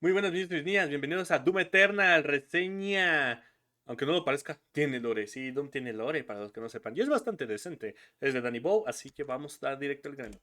Muy buenas niños y niñas, bienvenidos a Doom Eternal, reseña. Aunque no lo parezca, tiene lore. Sí, Doom tiene lore, para los que no sepan. Y es bastante decente. Es de Danny Bow, así que vamos a dar directo al grano.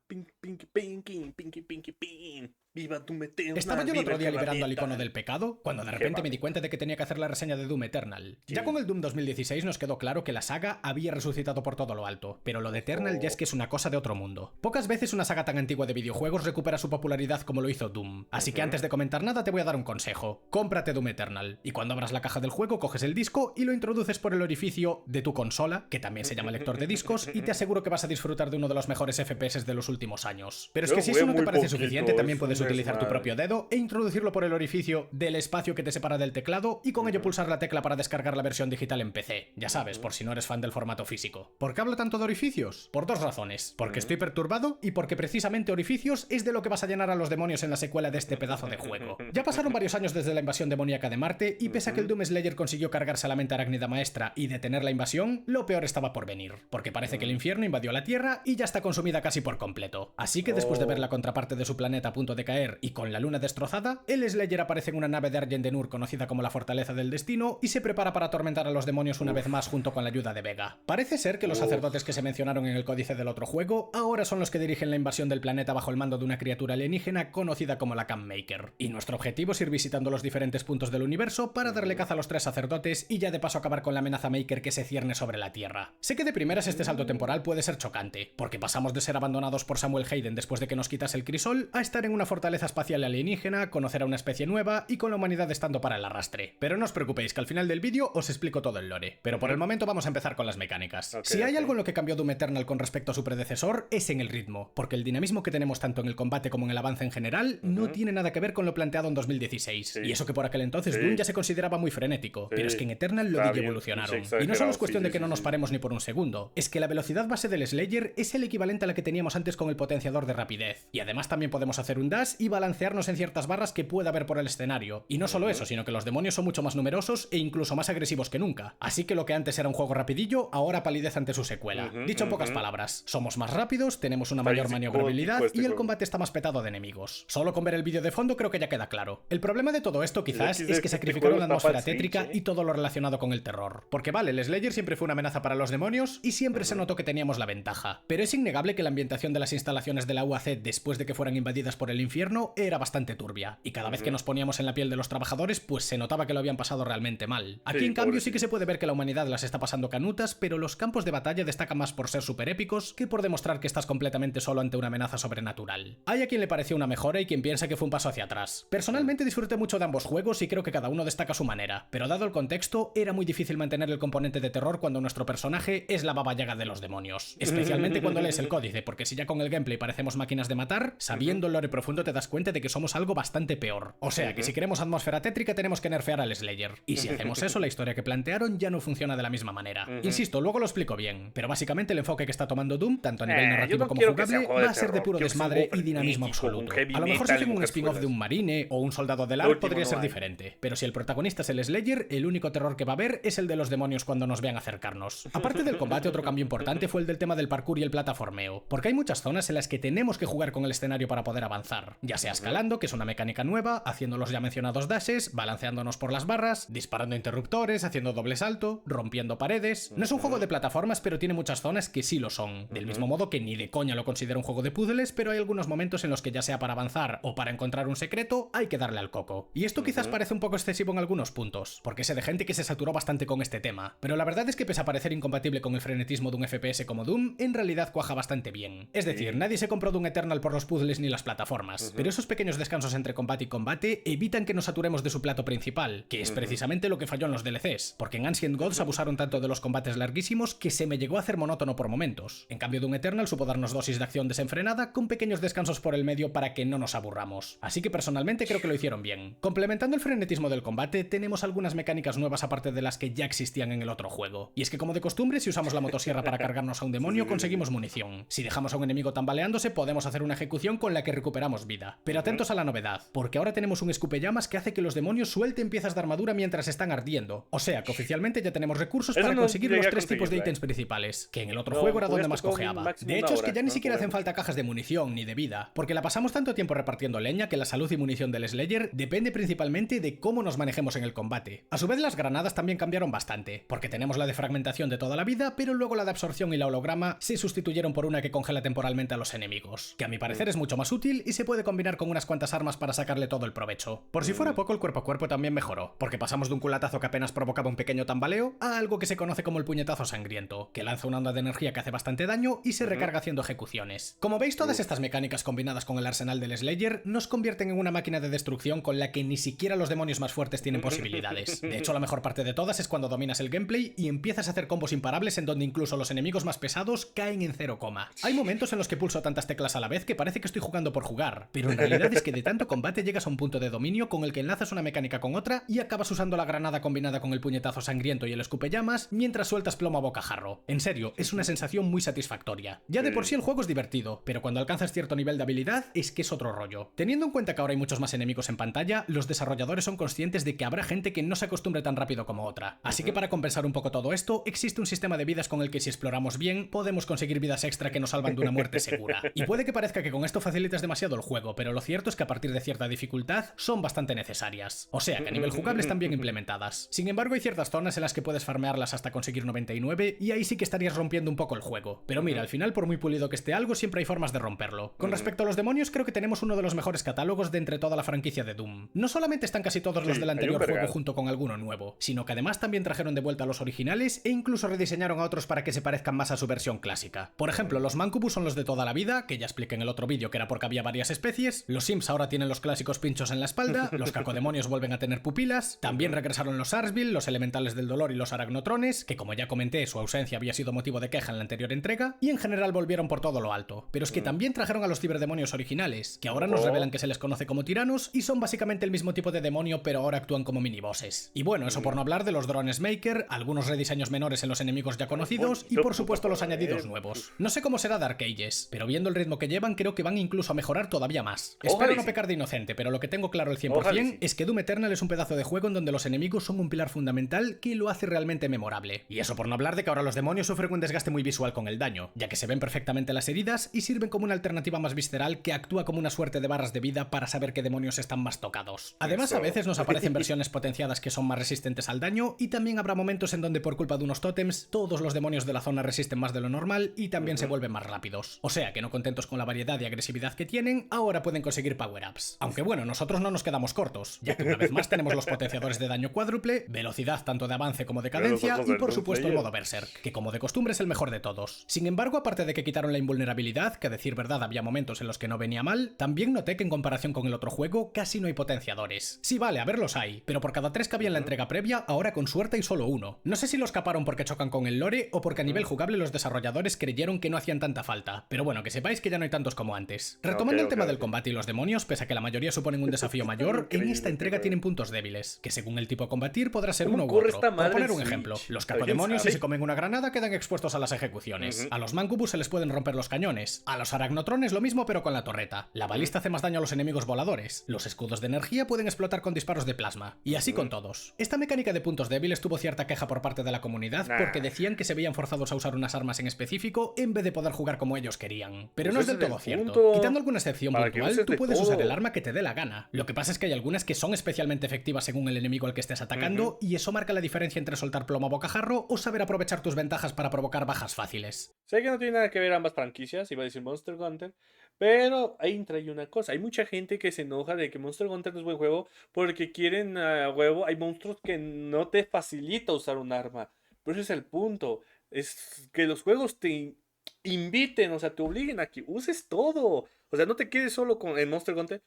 Pink, pinky, pinky, pinky, pinky, pink. Viva Doom Estaba Eternal, yo el viva otro el día liberando al icono planeta. del pecado cuando de ¿Qué repente va? me di cuenta de que tenía que hacer la reseña de Doom Eternal. Sí. Ya con el Doom 2016 nos quedó claro que la saga había resucitado por todo lo alto, pero lo de Eternal ya es Ojo. que es una cosa de otro mundo. Pocas veces una saga tan antigua de videojuegos recupera su popularidad como lo hizo Doom, así que antes de comentar nada te voy a dar un consejo. Cómprate Doom Eternal, y cuando abras la caja del juego coges el disco y lo introduces por el orificio de tu consola, que también se llama lector de discos, y te aseguro que vas a disfrutar de uno de los mejores FPS de los últimos años. Pero es Yo que si jugué eso no te muy parece poquito, suficiente, también es puedes un utilizar tu desmadre. propio dedo e introducirlo por el orificio del espacio que te separa del teclado y con ello pulsar la tecla para descargar la versión digital en PC. Ya sabes, por si no eres fan del formato físico. ¿Por qué hablo tanto de orificios? Por dos razones. Porque estoy perturbado y porque precisamente orificios es de lo que vas a llenar a los demonios en la secuela de este pedazo de juego. Ya pasaron varios años desde la invasión demoníaca de Marte y pese a que el Doom Slayer consiguió cargarse a la mente arácnida maestra y detener la invasión, lo peor estaba por venir. Porque parece que el infierno invadió la Tierra y ya está consumida casi por completo. Así que después de ver la contraparte de su planeta a punto de caer y con la luna destrozada, el Slayer aparece en una nave de Argendenur conocida como la Fortaleza del Destino y se prepara para atormentar a los demonios una vez más junto con la ayuda de Vega. Parece ser que los sacerdotes que se mencionaron en el códice del otro juego ahora son los que dirigen la invasión del planeta bajo el mando de una criatura alienígena conocida como la Campmaker. Y nuestro objetivo es ir visitando los diferentes puntos del universo para darle caza a los tres sacerdotes y ya de paso acabar con la amenaza Maker que se cierne sobre la Tierra. Sé que de primeras este salto temporal puede ser chocante, porque pasamos de ser abandonados por Samuel Hayden después de que nos quitase el crisol a estar en una fortaleza espacial alienígena, conocer a una especie nueva y con la humanidad estando para el arrastre. Pero no os preocupéis que al final del vídeo os explico todo el lore. Pero por el momento vamos a empezar con las mecánicas. Si hay algo en lo que cambió Doom Eternal con respecto a su predecesor es en el ritmo, porque el dinamismo que tenemos tanto en el combate como en el avance en general no tiene nada que ver con lo planteado en 2016. Sí. Y eso que por aquel entonces Sí. Doom ya se consideraba muy frenético, pero es que en Eternal lo Está DJ bien, evolucionaron. sí, Y no solo es exagerado, cuestión sí, de que sí, no nos sí. paremos ni por un segundo, es que la velocidad base del Slayer es el equivalente a la que teníamos antes con el potenciador de rapidez. Y además también podemos hacer un dash y balancearnos en ciertas barras que pueda haber por el escenario. Y no solo eso, sino que los demonios son mucho más numerosos e incluso más agresivos que nunca. Así que lo que antes era un juego rapidillo, ahora palidez ante su secuela. Dicho en pocas palabras, somos más rápidos, tenemos una mayor Está maniobrabilidad psicótico este y el juego. combate está más petado de enemigos. Solo con ver el vídeo de fondo creo que ya queda claro. El problema de todo esto quizás XD, es que este sacrificaron juego la está atmósfera para Switch, tétrica y todo lo relacionado con el terror. Porque vale, el Slayer siempre fue una amenaza para los demonios y siempre se notó que teníamos la ventaja. Pero es innegable que la ambientación de las instalaciones de la UAC después de que fueran invadidas por el infierno era bastante turbia. Y cada vez que nos poníamos en la piel de los trabajadores, pues se notaba que lo habían pasado realmente mal. Aquí Sí, en cambio sí pobrecito. que se puede ver que la humanidad las está pasando canutas, pero los campos de batalla destacan más por ser super épicos que por demostrar que estás completamente solo ante una amenaza sobrenatural. Hay a quien le pareció una mejora y quien piensa que fue un paso hacia atrás. Personalmente disfruté mucho de ambos juegos y creo que cada uno destaca a su manera, pero dado el contexto, era muy difícil mantener el componente de terror cuando nuestro personaje es la baba yaga de los demonios. Especialmente cuando lees el códice, porque si ya con el gameplay parecemos máquinas de matar, sabiendo el lore profundo te das cuenta de que somos algo bastante peor. O sea que si queremos atmósfera tétrica tenemos que nerfear al Slayer. Y si hacemos eso, la historia que plantearon ya no funciona de la misma manera. Insisto, luego lo explico bien, pero básicamente el enfoque que está tomando Doom, tanto a nivel yo narrativo no como quiero que sea jugable, juego de va a ser de terror, puro quiero que sea un desmadre juego y dinamismo frenético, absoluto. un heavy A lo mejor si metal, hacen un muchas spin-off de cosas. un marine o un soldado del Lo ARC último podría no ser hay. diferente, pero si el protagonista es el Slayer, el único terror que va a haber es el de los demonios cuando nos vean acercarnos. Aparte del combate, otro cambio importante fue el del tema del parkour y el plataformeo, porque hay muchas zonas en las que tenemos que jugar con el escenario para poder avanzar, ya sea escalando, que es una mecánica nueva, haciendo los ya mencionados dashes, balanceándonos por las barras, disparando interruptores, haciendo doble salto, rompiendo paredes. No es un juego de plataformas, pero tiene muchas zonas que sí lo son, del mismo modo que ni de coña lo considero un juego de puzzles, pero hay algunos momentos en los que ya sea para avanzar o para encontrar un secreto, hay que darle al coco. Y esto quizás parece un poco excesivo en algunos puntos, porque sé de gente que se saturó bastante con este tema, pero la verdad es que pese a parecer incompatible con el frenetismo de un FPS como Doom, en realidad cuaja bastante bien. Es decir, nadie se compró Doom Eternal por los puzzles ni las plataformas, pero esos pequeños descansos entre combate y combate evitan que nos saturemos de su plato principal, que es precisamente lo que falló en los DLCs, porque en Ancient Gods abusaron tanto de los combates larguísimos que se me llegó a hacer monótono por momentos. En cambio, Doom Eternal supo darnos dosis de acción desenfrenada con pequeños descansos por el medio para que no nos aburramos. Así que personalmente creo que lo hicieron bien. Complementando el frenetismo del combate, tenemos algunas mecánicas nuevas aparte de las que ya existían en el otro juego. Y es que como de costumbre, si usamos la motosierra para cargarnos a un demonio, conseguimos munición. Si dejamos a un enemigo tambaleándose, podemos hacer una ejecución con la que recuperamos vida. vida. Pero atentos a la novedad, porque ahora tenemos un escupellamas que hace que los demonios suelten piezas de armadura mientras están ardiendo. O sea que oficialmente ya tenemos recursos Eso para no conseguir los llegué a 3 tipos de conseguirlo, ítems principales, que en el otro No, juego era jugué donde más esto con cojeaba. máximo De una hecho, es hora, que ya ni no siquiera jugué hacen mucho. falta cajas de munición ni de vida, porque la pasamos tanto tiempo repartiendo leña que la salud y munición del Slayer depende principalmente de cómo nos manejemos en el combate. A su vez, las granadas también cambiaron bastante, porque tenemos la de fragmentación de toda la vida, pero luego la de absorción y la holograma se sustituyeron por una que congela temporalmente a los enemigos, que a mi parecer es mucho más útil y se puede combinar con unas cuantas armas para sacarle todo el provecho. Por si fuera poco, el cuerpo a cuerpo también mejoró, porque pasamos de un culatazo que apenas provocaba un pequeño tambaleo a algo que se conoce como el puñetazo sangriento, que lanza una onda de energía que hace bastante daño y se recarga haciendo ejecuciones. Como veis, todas estas mecánicas combinadas con el arsenal del Slayer nos convierten en una máquina de destrucción con la que ni siquiera los demonios más fuertes tienen posibilidades. De hecho, la mejor parte de todas es cuando dominas el gameplay y empiezas a hacer combos imparables en donde incluso los enemigos más pesados caen en 0, Hay momentos en los que pulso tantas teclas a la vez que parece que estoy jugando por jugar, pero en realidad es que de tanto combate llegas a un punto de dominio con el que enlazas una mecánica con otra y acabas usando la granada combinada con el puñetazo sangriento y el escupellamas mientras sueltas plomo a bocajarro. En serio, es una sensación muy satisfactoria. Ya de por sí el juego es divertido, pero cuando alcanzas cierto nivel de habilidad es que es otro rollo. Teniendo en cuenta que ahora hay muchos más enemigos en pantalla, los desarrolladores son conscientes de que habrá gente que no se acostumbre tan rápido como otra. Así que para compensar un poco todo esto, existe un sistema de vidas con el que si exploramos bien, podemos conseguir vidas extra que nos salvan de una muerte segura. Y puede que parezca que con esto facilitas demasiado el juego, pero lo cierto es que a partir de cierta dificultad son bastante necesarias. O sea que a nivel jugable están bien implementadas. Sin embargo, hay ciertas zonas en las que puedes farmearlas hasta conseguir 99 y ahí sí que estarías rompiendo un poco el juego. Pero mira, al final, por muy pulido que esté algo, siempre hay formas de romperlo. Con respecto a los demonios, creo que tenemos uno de los mejores catálogos de entre toda la franquicia de Doom. No solamente están casi todos los del anterior juego junto con alguno nuevo, sino que además también trajeron de vuelta a los originales e incluso rediseñaron a otros para que se parezcan más a su versión clásica. Por ejemplo, los Mancubus son los de toda la vida, que ya expliqué en el otro vídeo que era porque había varias especies, los Sims ahora tienen los clásicos pinchos en la espalda, los cacodemonios vuelven a tener pupilas, también regresaron los Arsville, los elementales del dolor y los aragnotrones, que como ya comenté, su ausencia había sido motivo de queja en la anterior entrega, y en general volvieron por todo lo alto. Pero es que también trajeron a los ciberdemonios originales, que ahora nos revelan que se les conoce como tiranos y son básicamente el mismo tipo de demonio, pero ahora actúan como minibosses. Y bueno, eso por no hablar de los drones Maker, algunos rediseños menores en los enemigos ya conocidos y por supuesto los añadidos nuevos. No sé cómo será Dark Ages, pero viendo el ritmo que llevan creo que van incluso a mejorar todavía más. Espero no pecar de inocente, pero lo que tengo claro al 100% es que Doom Eternal es un pedazo de juego en donde los enemigos son un pilar fundamental que lo hace realmente memorable. Y eso por no hablar de que ahora los demonios sufren un desgaste muy visual con el daño, ya que se ven perfectamente las heridas y sirven como una alternativa más visceral que actúa como una suerte de barras de vida para saber qué demonios están más tocados. Además, a veces nos aparecen versiones potenciadas que son más resistentes al daño y también habrá momentos en donde por culpa de unos tótems todos los demonios de la zona resisten más de lo normal y también se vuelven más rápidos. O sea que no contentos con la variedad y agresividad que tienen, ahora pueden conseguir power-ups. Aunque bueno, nosotros no nos quedamos cortos, ya que una vez más tenemos los potenciadores de daño cuádruple, velocidad tanto de avance como de cadencia y por supuesto el modo Berserk, que como de costumbre es el mejor de todos. Sin embargo, aparte de que quitaron la invulnerabilidad, que a decir verdad había momentos en los que no venía mal, también noté que en comparación con el otro juego casi no hay potenciadores. Sí, vale, a ver los hay, pero por cada 3 que había en la entrega previa, ahora con suerte hay solo uno. No sé si los caparon porque chocan con el lore o porque a nivel jugable los desarrolladores creyeron que no hacían tanta falta, pero bueno, que sepáis que ya no hay tantos como antes. Retomando el tema del combate y los demonios, pese a que la mayoría suponen un desafío mayor, en esta entrega tienen puntos débiles, que según el tipo a combatir podrá ser uno u otro. Por poner un ejemplo, los cacodemonios si se comen una granada quedan expuestos a las ejecuciones, a los Mancubus se les pueden romper los cañones, a los aragnotrones lo mismo pero con la torreta, la balista hace más daño a los enemigos voladores, los escudos de energía pueden explotar con disparos de plasma, y así con todos. Esta mecánica de puntos débiles tuvo cierta queja por parte de la comunidad porque decían que se veían forzados a usar unas armas en específico en vez de poder jugar como ellos querían. Pero no es del todo cierto. Quitando alguna excepción puntual, tú puedes usar el arma que te dé la gana. Lo que pasa es que hay algunas que son especialmente efectivas según el enemigo al que estés atacando y eso marca la diferencia entre soltar plomo a bocajarro o saber aprovechar tus ventajas para provocar bajas fáciles. Sé que no tiene nada que ver ambas franquicias, iba a decir Monster Hunter, pero ahí entra ahí una cosa. Hay mucha gente que se enoja de que Monster Hunter no es buen juego porque quieren a huevo. Hay monstruos que no te facilita usar un arma. Pero ese es el punto. Es que los juegos te inviten, o sea, te obliguen a que uses todo. O sea, no te quedes solo con el Monster Hunter.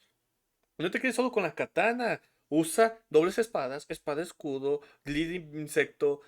No te quedes solo con la katana. Usa dobles espadas, espada escudo, glide insecto,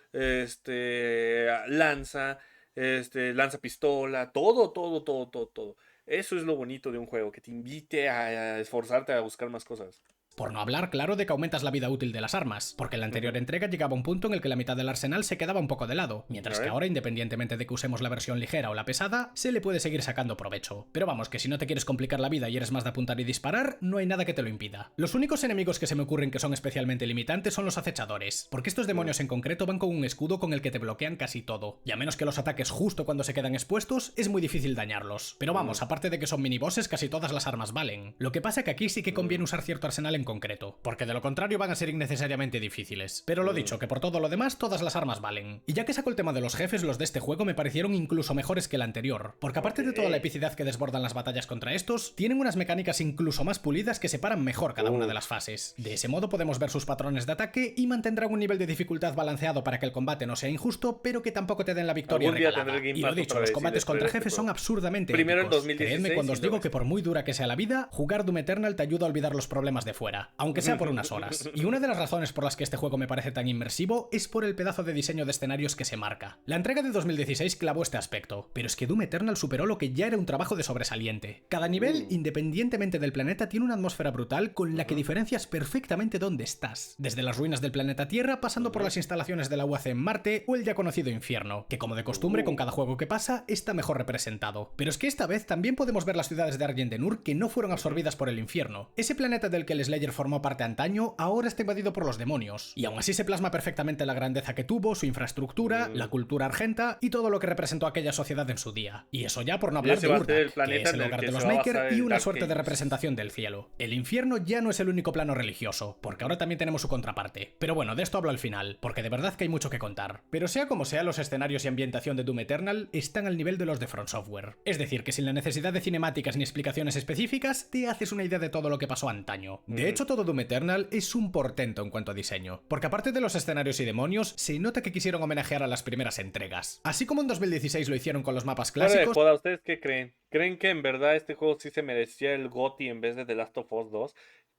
lanza, lanza pistola, todo, todo, todo, todo, todo. Eso es lo bonito de un juego, que te invite a esforzarte a buscar más cosas. Por no hablar, claro, de que aumentas la vida útil de las armas, porque en la anterior entrega llegaba un punto en el que la mitad del arsenal se quedaba un poco de lado, mientras que ahora, independientemente de que usemos la versión ligera o la pesada, se le puede seguir sacando provecho. Pero vamos, que si no te quieres complicar la vida y eres más de apuntar y disparar, no hay nada que te lo impida. Los únicos enemigos que se me ocurren que son especialmente limitantes son los acechadores, porque estos demonios en concreto van con un escudo con el que te bloquean casi todo, y a menos que los ataques justo cuando se quedan expuestos, es muy difícil dañarlos. Pero vamos, aparte de que son minibosses, casi todas las armas valen. Lo que pasa que aquí sí que conviene usar cierto arsenal en concreto, porque de lo contrario van a ser innecesariamente difíciles. Pero lo dicho, que por todo lo demás todas las armas valen. Y ya que saco el tema de los jefes, los de este juego me parecieron incluso mejores que el anterior, porque aparte de toda la epicidad que desbordan las batallas contra estos, tienen unas mecánicas incluso más pulidas que separan mejor cada una de las fases. De ese modo podemos ver sus patrones de ataque y mantendrán un nivel de dificultad balanceado para que el combate no sea injusto, pero que tampoco te den la victoria regalada. Y lo dicho, los combates contra jefes son absurdamente épicos. Creedme cuando os digo que por muy dura que sea la vida, jugar Doom Eternal te ayuda a olvidar los problemas de fuera, aunque sea por unas horas. Y una de las razones por las que este juego me parece tan inmersivo es por el pedazo de diseño de escenarios que se marca. La entrega de 2016 clavó este aspecto, pero es que Doom Eternal superó lo que ya era un trabajo de sobresaliente. Cada nivel, independientemente del planeta, tiene una atmósfera brutal con la que diferencias perfectamente dónde estás. Desde las ruinas del planeta Tierra, pasando por las instalaciones de la UAC en Marte o el ya conocido infierno, que como de costumbre con cada juego que pasa está mejor representado. Pero es que esta vez también podemos ver las ciudades de Argendenur que no fueron absorbidas por el infierno. Ese planeta del que el Slayer formó parte antaño ahora está invadido por los demonios, y aún así se plasma perfectamente la grandeza que tuvo, su infraestructura, la cultura argenta y todo lo que representó aquella sociedad en su día. Y eso ya por no hablar de Urdak, que es el hogar de los Maker y una suerte de representación del cielo. El infierno ya no es el único plano religioso, porque ahora también tenemos su contraparte. Pero bueno, de esto hablo al final, porque de verdad que hay mucho que contar. Pero sea como sea, los escenarios y ambientación de Doom Eternal están al nivel de los de From Software. Es decir, que sin la necesidad de cinemáticas ni explicaciones específicas, te haces una idea de todo lo que pasó antaño. De hecho, todo Doom Eternal es un portento en cuanto a diseño, porque aparte de los escenarios y demonios, se nota que quisieron homenajear a las primeras entregas. Así como en 2016 lo hicieron con los mapas clásicos... Joda, ¿ustedes qué creen? ¿Creen que en verdad este juego sí se merecía el GOTY en vez de The Last of Us 2?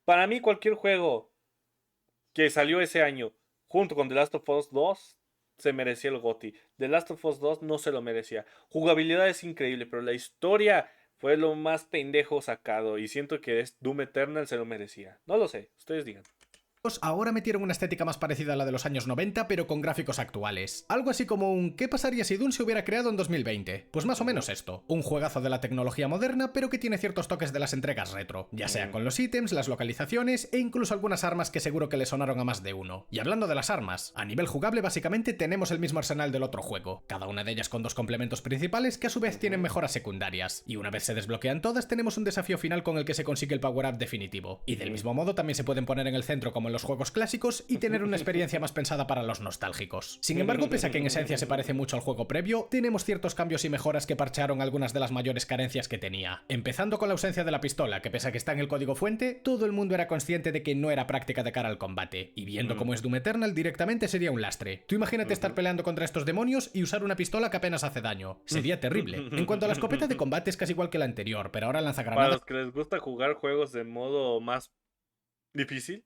Para mí cualquier juego que salió ese año junto con The Last of Us 2 se merecía el GOTY. The Last of Us 2 no se lo merecía. Jugabilidad es increíble, pero la historia fue lo más pendejo sacado y siento que Doom Eternal se lo merecía. No lo sé, ustedes digan. Ahora metieron una estética más parecida a la de los años 90, pero con gráficos actuales. Algo así como un ¿qué pasaría si Doom se hubiera creado en 2020? Pues más o menos esto. Un juegazo de la tecnología moderna, pero que tiene ciertos toques de las entregas retro, ya sea con los ítems, las localizaciones e incluso algunas armas que seguro que le sonaron a más de uno. Y hablando de las armas, a nivel jugable básicamente tenemos el mismo arsenal del otro juego, cada una de ellas con dos complementos principales que a su vez tienen mejoras secundarias, y una vez se desbloquean todas tenemos un desafío final con el que se consigue el power-up definitivo. Y del mismo modo también se pueden poner en el centro como en los juegos clásicos y tener una experiencia más pensada para los nostálgicos. Sin embargo, pese a que en esencia se parece mucho al juego previo, tenemos ciertos cambios y mejoras que parchearon algunas de las mayores carencias que tenía. Empezando con la ausencia de la pistola, que pese a que está en el código fuente, todo el mundo era consciente de que no era práctica de cara al combate, y viendo cómo es Doom Eternal directamente sería un lastre. Tú imagínate estar peleando contra estos demonios y usar una pistola que apenas hace daño. Sería terrible. En cuanto a la escopeta de combate es casi igual que la anterior, pero ahora lanza granadas. Para los que les gusta jugar juegos de modo más difícil,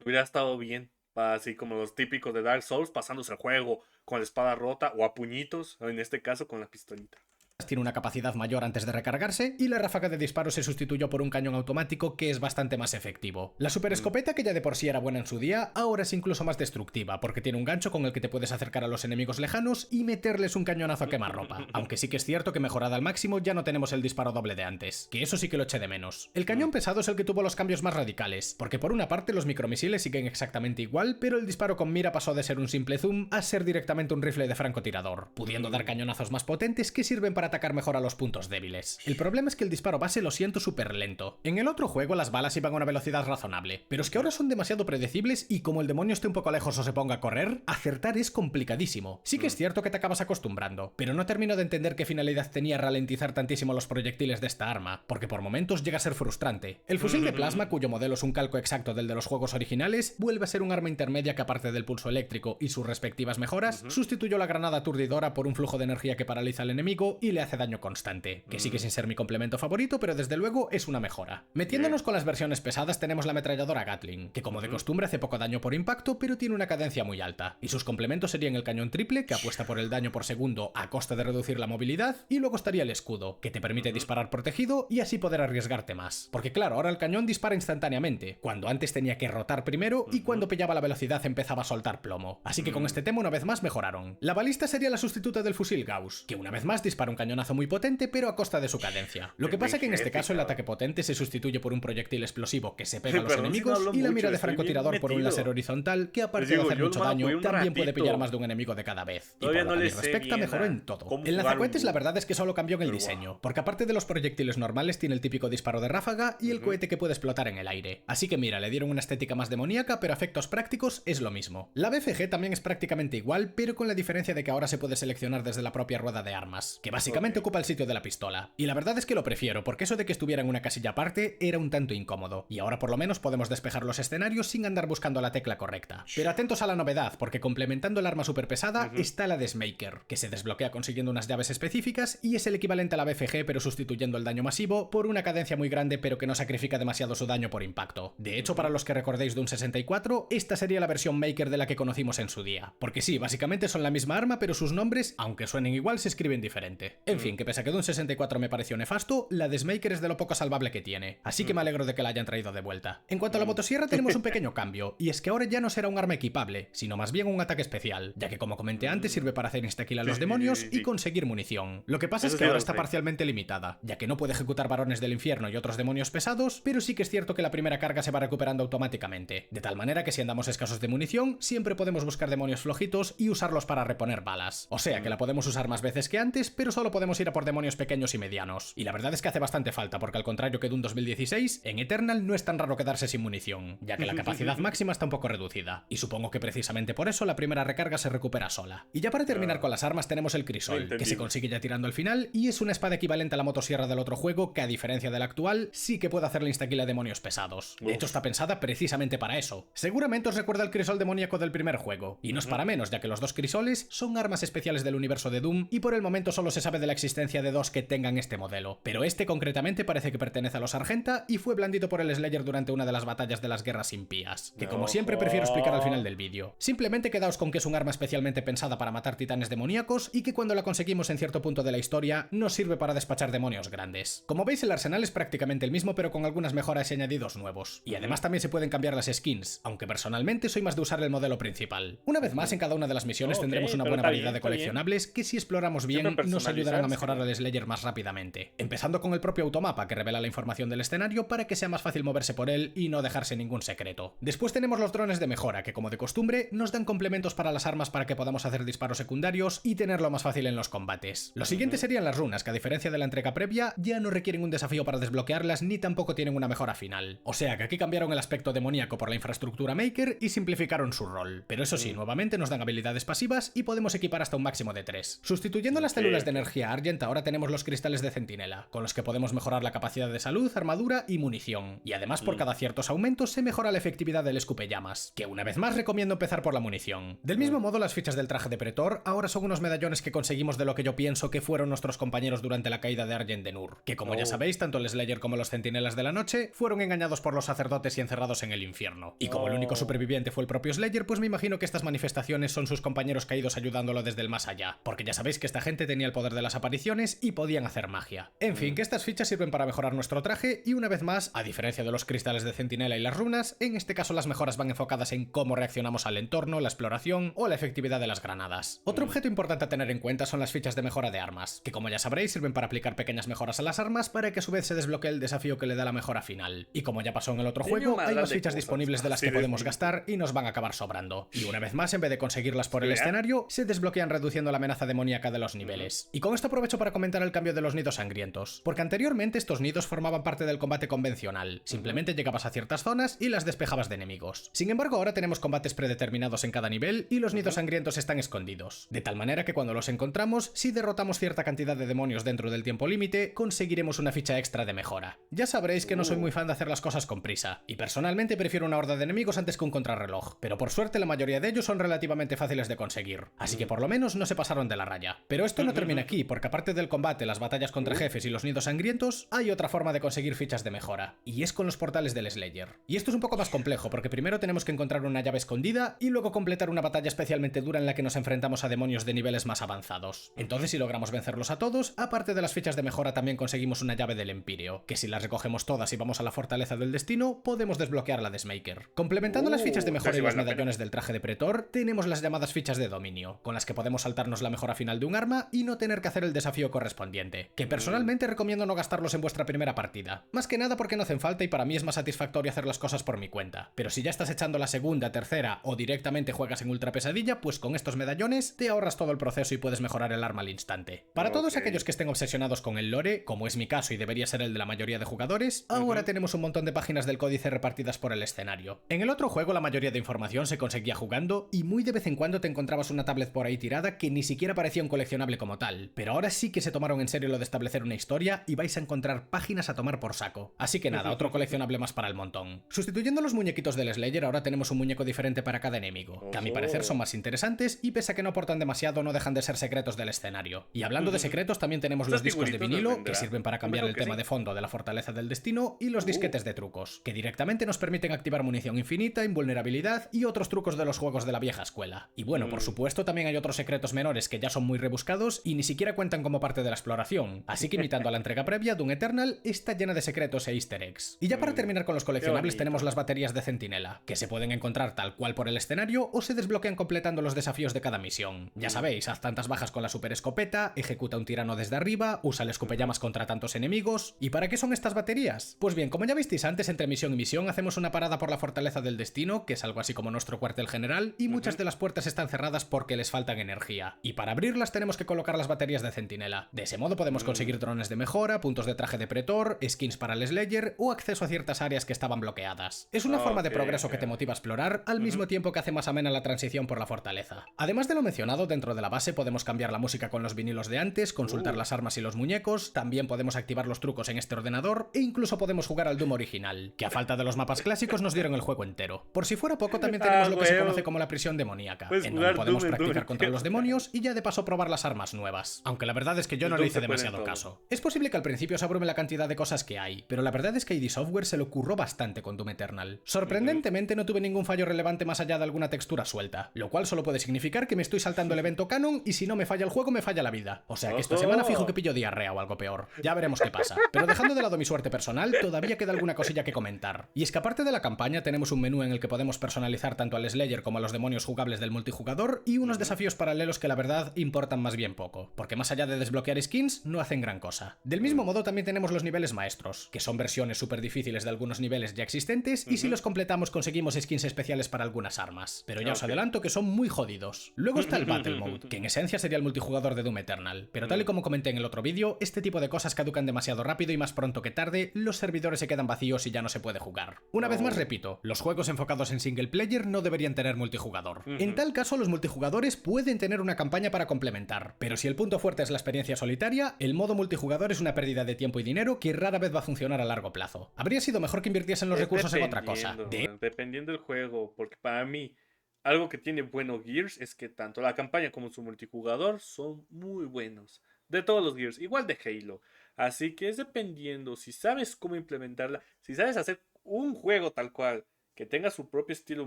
hubiera estado bien, así como los típicos de Dark Souls, pasándose el juego con la espada rota o a puñitos, o en este caso con la pistolita. Tiene una capacidad mayor antes de recargarse y la ráfaga de disparo se sustituyó por un cañón automático que es bastante más efectivo. La super escopeta, que ya de por sí era buena en su día, ahora es incluso más destructiva porque tiene un gancho con el que te puedes acercar a los enemigos lejanos y meterles un cañonazo a quemarropa, aunque sí que es cierto que mejorada al máximo ya no tenemos el disparo doble de antes, que eso sí que lo eché de menos. El cañón pesado es el que tuvo los cambios más radicales, porque por una parte los micromisiles siguen exactamente igual, pero el disparo con mira pasó de ser un simple zoom a ser directamente un rifle de francotirador, pudiendo dar cañonazos más potentes que sirven para atacar mejor a los puntos débiles. El problema es que el disparo base lo siento súper lento. En el otro juego las balas iban a una velocidad razonable, pero es que ahora son demasiado predecibles y como el demonio esté un poco lejos o se ponga a correr, acertar es complicadísimo. Sí que es cierto que te acabas acostumbrando, pero no termino de entender qué finalidad tenía ralentizar tantísimo los proyectiles de esta arma, porque por momentos llega a ser frustrante. El fusil de plasma, cuyo modelo es un calco exacto del de los juegos originales, vuelve a ser un arma intermedia que aparte del pulso eléctrico y sus respectivas mejoras, sustituyó la granada aturdidora por un flujo de energía que paraliza al enemigo y le le hace daño constante, que sigue sin ser mi complemento favorito, pero desde luego es una mejora. Metiéndonos con las versiones pesadas tenemos la ametralladora Gatling, que como de costumbre hace poco daño por impacto, pero tiene una cadencia muy alta, y sus complementos serían el cañón triple, que apuesta por el daño por segundo a costa de reducir la movilidad, y luego estaría el escudo, que te permite disparar protegido y así poder arriesgarte más. Porque claro, ahora el cañón dispara instantáneamente, cuando antes tenía que rotar primero y cuando pillaba la velocidad empezaba a soltar plomo. Así que con este tema una vez más mejoraron. La balista sería la sustituta del fusil Gauss, que una vez más dispara un cañonazo muy potente pero a costa de su cadencia. Lo que pasa que en este caso el ataque potente se sustituye por un proyectil explosivo que se pega a los enemigos y la mira de francotirador por un láser horizontal que aparte de hacer mucho daño también puede pillar más de un enemigo de cada vez. Y por lo que a mí respecta mejoró en todo. El lanzacohetes la verdad es que solo cambió en el diseño, porque aparte de los proyectiles normales tiene el típico disparo de ráfaga y el cohete que puede explotar en el aire. Así que mira, le dieron una estética más demoníaca, pero a efectos prácticos es lo mismo. La BFG también es prácticamente igual, pero con la diferencia de que ahora se puede seleccionar desde la propia rueda de armas, que básicamente ocupa el sitio de la pistola. Y la verdad es que lo prefiero, porque eso de que estuviera en una casilla aparte era un tanto incómodo. Y ahora por lo menos podemos despejar los escenarios sin andar buscando la tecla correcta. Pero atentos a la novedad, porque complementando el arma super pesada está la Desmaker, que se desbloquea consiguiendo unas llaves específicas y es el equivalente a la BFG pero sustituyendo el daño masivo por una cadencia muy grande pero que no sacrifica demasiado su daño por impacto. De hecho, para los que recordéis de un 64, esta sería la versión Maker de la que conocimos en su día. Porque sí, básicamente son la misma arma, pero sus nombres, aunque suenen igual, se escriben diferente. En fin, que pese a que de un 64 me pareció nefasto, la Desmaker es de lo poco salvable que tiene, así que me alegro de que la hayan traído de vuelta. En cuanto a la motosierra tenemos un pequeño cambio, y es que ahora ya no será un arma equipable, sino más bien un ataque especial, ya que como comenté antes sirve para hacer insta-kill a los demonios y conseguir munición. Lo que pasa es que ahora está parcialmente limitada, ya que no puede ejecutar varones del infierno y otros demonios pesados, pero sí que es cierto que la primera carga se va recuperando automáticamente, de tal manera que si andamos escasos de munición, siempre podemos buscar demonios flojitos y usarlos para reponer balas. O sea que la podemos usar más veces que antes, pero solo podemos ir a por demonios pequeños y medianos. Y la verdad es que hace bastante falta, porque al contrario que de un 2016, en Eternal no es tan raro quedarse sin munición, ya que la capacidad máxima está un poco reducida, y supongo que precisamente por eso la primera recarga se recupera sola. Y ya para terminar con las armas tenemos el Crisol, que se consigue ya tirando al final, y es una espada equivalente a la motosierra del otro juego, que a diferencia del actual, sí que puede hacerle instakill a demonios pesados. De hecho está pensada precisamente para eso. Seguramente os recuerda el Crisol demoníaco del primer juego, y no es para menos, ya que los dos Crisoles son armas especiales del universo de Doom, y por el momento solo se sabe de la existencia de dos que tengan este modelo, pero este concretamente parece que pertenece a los Argenta y fue blandido por el Slayer durante una de las batallas de las guerras impías, que como siempre prefiero explicar al final del vídeo. Simplemente quedaos con que es un arma especialmente pensada para matar titanes demoníacos y que cuando la conseguimos en cierto punto de la historia nos sirve para despachar demonios grandes. Como veis, el arsenal es prácticamente el mismo pero con algunas mejoras y añadidos nuevos, y además también se pueden cambiar las skins, aunque personalmente soy más de usar el modelo principal. Una vez más, en cada una de las misiones tendremos una buena variedad de coleccionables que si exploramos bien nos ayudarán a mejorar al Slayer más rápidamente, empezando con el propio automapa que revela la información del escenario para que sea más fácil moverse por él y no dejarse ningún secreto. Después tenemos los drones de mejora que, como de costumbre, nos dan complementos para las armas para que podamos hacer disparos secundarios y tenerlo más fácil en los combates. Los siguientes serían las runas, que a diferencia de la entrega previa ya no requieren un desafío para desbloquearlas ni tampoco tienen una mejora final. O sea que aquí cambiaron el aspecto demoníaco por la infraestructura Maker y simplificaron su rol. Pero eso sí, nuevamente nos dan habilidades pasivas y podemos equipar hasta un máximo de 3. Sustituyendo las células de energía Argent, ahora tenemos los cristales de centinela, con los que podemos mejorar la capacidad de salud, armadura y munición. Y además por cada ciertos aumentos se mejora la efectividad del escupellamas, que una vez más recomiendo empezar por la munición. Del mismo modo, las fichas del traje de Pretor ahora son unos medallones que conseguimos de lo que yo pienso que fueron nuestros compañeros durante la caída de Argent de Nur, que como ya sabéis, tanto el Slayer como los centinelas de la noche fueron engañados por los sacerdotes y encerrados en el infierno. Y como el único superviviente fue el propio Slayer, pues me imagino que estas manifestaciones son sus compañeros caídos ayudándolo desde el más allá, porque ya sabéis que esta gente tenía el poder de las apariciones y podían hacer magia. En fin, que estas fichas sirven para mejorar nuestro traje y una vez más, a diferencia de los cristales de centinela y las runas, en este caso las mejoras van enfocadas en cómo reaccionamos al entorno, la exploración o la efectividad de las granadas. Otro objeto importante a tener en cuenta son las fichas de mejora de armas, que como ya sabréis sirven para aplicar pequeñas mejoras a las armas para que a su vez se desbloquee el desafío que le da la mejora final. Y como ya pasó en el otro juego, hay más fichas disponibles de las que podemos gastar y nos van a acabar sobrando. Y una vez más, en vez de conseguirlas por el escenario, se desbloquean reduciendo la amenaza demoníaca de los niveles. Y con esto aprovecho para comentar el cambio de los nidos sangrientos, porque anteriormente estos nidos formaban parte del combate convencional, simplemente llegabas a ciertas zonas y las despejabas de enemigos. Sin embargo, ahora tenemos combates predeterminados en cada nivel y los nidos sangrientos están escondidos, de tal manera que cuando los encontramos, si derrotamos cierta cantidad de demonios dentro del tiempo límite, conseguiremos una ficha extra de mejora. Ya sabréis que no soy muy fan de hacer las cosas con prisa, y personalmente prefiero una horda de enemigos antes que un contrarreloj, pero por suerte la mayoría de ellos son relativamente fáciles de conseguir, así que por lo menos no se pasaron de la raya. Pero esto no termina aquí, porque aparte del combate, las batallas contra jefes y los nidos sangrientos, hay otra forma de conseguir fichas de mejora, y es con los portales del Slayer. Y esto es un poco más complejo, porque primero tenemos que encontrar una llave escondida y luego completar una batalla especialmente dura en la que nos enfrentamos a demonios de niveles más avanzados. Entonces, si logramos vencerlos a todos, aparte de las fichas de mejora también conseguimos una llave del Empíreo, que si las recogemos todas y vamos a la Fortaleza del Destino, podemos desbloquear la de Smaker. Complementando las fichas de mejora y los medallones del traje de Pretor, tenemos las llamadas fichas de dominio, con las que podemos saltarnos la mejora final de un arma y no tener que hacer el desafío correspondiente, que personalmente recomiendo no gastarlos en vuestra primera partida, más que nada porque no hacen falta y para mí es más satisfactorio hacer las cosas por mi cuenta, pero si ya estás echando la segunda, tercera o directamente juegas en ultra pesadilla, pues con estos medallones te ahorras todo el proceso y puedes mejorar el arma al instante. Para todos aquellos que estén obsesionados con el lore, como es mi caso y debería ser el de la mayoría de jugadores, ahora tenemos un montón de páginas del códice repartidas por el escenario. En el otro juego la mayoría de información se conseguía jugando y muy de vez en cuando te encontrabas una tablet por ahí tirada que ni siquiera parecía un coleccionable como tal, pero ahora sí que se tomaron en serio lo de establecer una historia y vais a encontrar páginas a tomar por saco. Así que nada, otro coleccionable más para el montón. Sustituyendo los muñequitos del Slayer, ahora tenemos un muñeco diferente para cada enemigo, que a mi parecer son más interesantes y pese a que no aportan demasiado no dejan de ser secretos del escenario. Y hablando de secretos, también tenemos los discos de vinilo, que sirven para cambiar el tema de fondo de la Fortaleza del Destino, y los disquetes de trucos, que directamente nos permiten activar munición infinita, invulnerabilidad y otros trucos de los juegos de la vieja escuela. Y bueno, por supuesto también hay otros secretos menores que ya son muy rebuscados y ni siquiera cuentan como parte de la exploración, así que imitando a la entrega previa, Doom Eternal está llena de secretos e easter eggs. Y ya para terminar con los coleccionables tenemos las baterías de centinela, que se pueden encontrar tal cual por el escenario o se desbloquean completando los desafíos de cada misión. Ya sabéis, haz tantas bajas con la super escopeta, ejecuta un tirano desde arriba, usa el escupellamas contra tantos enemigos. ¿Y para qué son estas baterías? Pues bien, como ya visteis antes, entre misión y misión hacemos una parada por la Fortaleza del Destino, que es algo así como nuestro cuartel general, y muchas de las puertas están cerradas porque les faltan energía. Y para abrirlas tenemos que colocar las baterías de centinela. De ese modo podemos conseguir drones de mejora, puntos de traje de Pretor, skins para el Slayer o acceso a ciertas áreas que estaban bloqueadas. Es una forma de progreso que te motiva a explorar al mismo tiempo que hace más amena la transición por la fortaleza. Además de lo mencionado, dentro de la base podemos cambiar la música con los vinilos de antes, consultar las armas y los muñecos, también podemos activar los trucos en este ordenador e incluso podemos jugar al Doom original, que a falta de los mapas clásicos nos dieron el juego entero. Por si fuera poco, también tenemos lo que se conoce como la prisión demoníaca, en donde podemos practicar contra los demonios y ya de paso probar las armas nuevas. Aunque la verdad es que yo no le hice demasiado caso. Es posible que al principio se abrume la cantidad de cosas que hay, pero la verdad es que ID Software se lo curró bastante con Doom Eternal. Sorprendentemente no tuve ningún fallo relevante más allá de alguna textura suelta, lo cual solo puede significar que me estoy saltando el evento canon y si no me falla el juego me falla la vida. O sea que esta semana fijo que pillo diarrea o algo peor. Ya veremos qué pasa. Pero dejando de lado mi suerte personal, todavía queda alguna cosilla que comentar. Y es que aparte de la campaña tenemos un menú en el que podemos personalizar tanto al Slayer como a los demonios jugables del multijugador y unos desafíos paralelos que la verdad importan más bien poco, porque más allá de desbloquear skins no hacen gran cosa. Del mismo modo también tenemos los niveles maestros, que son versiones súper difíciles de algunos niveles ya existentes y si los completamos conseguimos skins especiales para algunas armas, pero ya os adelanto que son muy jodidos. Luego está el Battle Mode, que en esencia sería el multijugador de Doom Eternal, pero tal y como comenté en el otro vídeo, este tipo de cosas caducan demasiado rápido y más pronto que tarde, los servidores se quedan vacíos y ya no se puede jugar. Una vez más repito, los juegos enfocados en single player no deberían tener multijugador. En tal caso, los multijugadores pueden tener una campaña para complementar, pero si el punto fuerte es la experiencia solitaria, el modo multijugador es una pérdida de tiempo y dinero que rara vez va a funcionar a largo plazo. Habría sido mejor que invirtiesen los recursos en otra cosa. Dependiendo del juego, porque para mí algo que tiene bueno Gears es que tanto la campaña como su multijugador son muy buenos. De todos los Gears, igual de Halo. Así que es dependiendo, si sabes cómo implementarla, si sabes hacer un juego tal cual, que tenga su propio estilo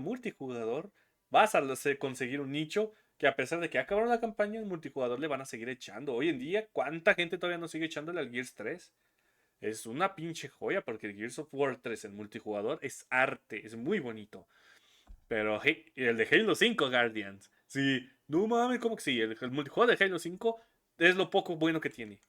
multijugador, vas a conseguir un nicho que a pesar de que acabaron la campaña, el multijugador le van a seguir echando. Hoy en día, ¿cuánta gente todavía no sigue echándole al Gears 3? Es una pinche joya porque el Gears of War 3 en multijugador es arte, es muy bonito. Pero el de Halo 5 Guardians, sí, no mames, como que sí, el multijugador de Halo 5 es lo poco bueno que tiene.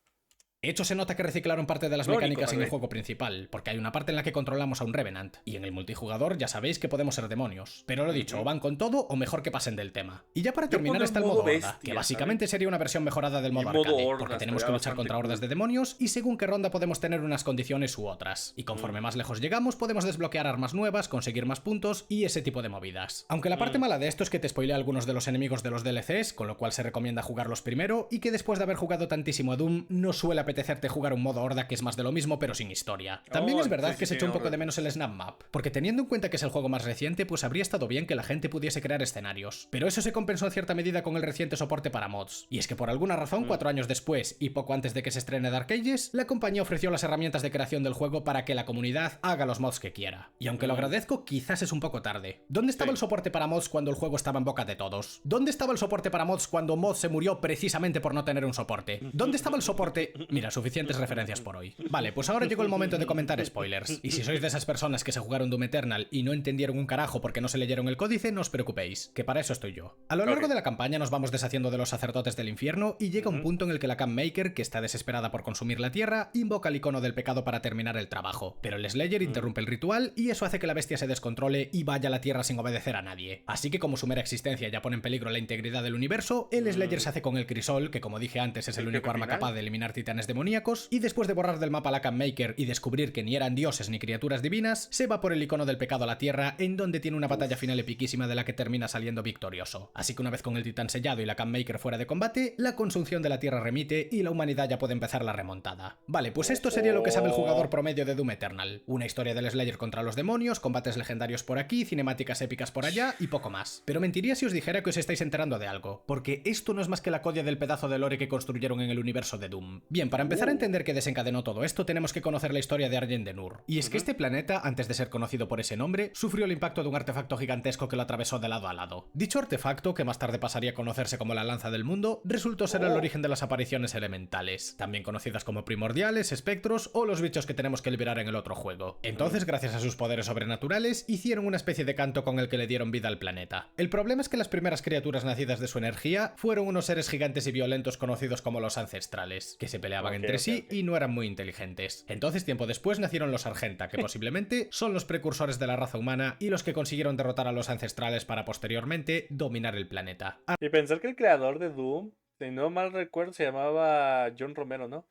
De hecho, se nota que reciclaron parte de las mecánicas en el juego principal, porque hay una parte en la que controlamos a un Revenant, y en el multijugador ya sabéis que podemos ser demonios. Pero lo dicho, o van con todo o mejor que pasen del tema. Y ya para terminar está el modo Horda, que básicamente sería una versión mejorada del modo arcade, porque tenemos que luchar contra hordas de demonios y según qué ronda podemos tener unas condiciones u otras. Y conforme más lejos llegamos podemos desbloquear armas nuevas, conseguir más puntos y ese tipo de movidas. Aunque la parte mala de esto es que te spoilea algunos de los enemigos de los DLCs, con lo cual se recomienda jugarlos primero y que después de haber jugado tantísimo a Doom no suele apetecer apetecerte jugar un modo horda que es más de lo mismo pero sin historia. También es verdad que se echó un poco de menos el Snap Map, porque teniendo en cuenta que es el juego más reciente, pues habría estado bien que la gente pudiese crear escenarios. Pero eso se compensó en cierta medida con el reciente soporte para mods. Y es que por alguna razón, 4 años después y poco antes de que se estrene Dark Ages, la compañía ofreció las herramientas de creación del juego para que la comunidad haga los mods que quiera. Y aunque lo agradezco, quizás es un poco tarde. ¿Dónde estaba el soporte para mods cuando el juego estaba en boca de todos? ¿Dónde estaba el soporte para mods cuando Mod se murió precisamente por no tener un soporte? ¿Dónde estaba el soporte? Mira, suficientes referencias por hoy. Vale, pues ahora llegó el momento de comentar spoilers. Y si sois de esas personas que se jugaron Doom Eternal y no entendieron un carajo porque no se leyeron el códice, no os preocupéis, que para eso estoy yo. A lo largo de la campaña nos vamos deshaciendo de los sacerdotes del infierno y llega un punto en el que la Camp Maker, que está desesperada por consumir la tierra, invoca el icono del pecado para terminar el trabajo. Pero el Slayer interrumpe el ritual y eso hace que la bestia se descontrole y vaya a la tierra sin obedecer a nadie. Así que como su mera existencia ya pone en peligro la integridad del universo, el Slayer se hace con el crisol, que como dije antes es el único arma capaz de eliminar titanes demoníacos, y después de borrar del mapa a la Camp Maker y descubrir que ni eran dioses ni criaturas divinas, se va por el icono del pecado a la tierra, en donde tiene una batalla final epiquísima de la que termina saliendo victorioso. Así que una vez con el titán sellado y la Camp Maker fuera de combate, la consunción de la tierra remite y la humanidad ya puede empezar la remontada. Vale, pues esto sería lo que sabe el jugador promedio de Doom Eternal. Una historia del Slayer contra los demonios, combates legendarios por aquí, cinemáticas épicas por allá y poco más. Pero mentiría si os dijera que os estáis enterando de algo, porque esto no es más que la codia del pedazo de lore que construyeron en el universo de Doom. Bien, para empezar a entender qué desencadenó todo esto, tenemos que conocer la historia de Argent de Nur. Y es que este planeta, antes de ser conocido por ese nombre, sufrió el impacto de un artefacto gigantesco que lo atravesó de lado a lado. Dicho artefacto, que más tarde pasaría a conocerse como la Lanza del Mundo, resultó ser el origen de las apariciones elementales, también conocidas como primordiales, espectros o los bichos que tenemos que liberar en el otro juego. Entonces, gracias a sus poderes sobrenaturales, hicieron una especie de canto con el que le dieron vida al planeta. El problema es que las primeras criaturas nacidas de su energía fueron unos seres gigantes y violentos conocidos como los ancestrales, que se peleaban entre sí y no eran muy inteligentes. Entonces, tiempo después nacieron los Argenta, que posiblemente son los precursores de la raza humana y los que consiguieron derrotar a los ancestrales para posteriormente dominar el planeta. Y pensar que el creador de Doom, si no mal recuerdo, se llamaba John Romero, ¿no?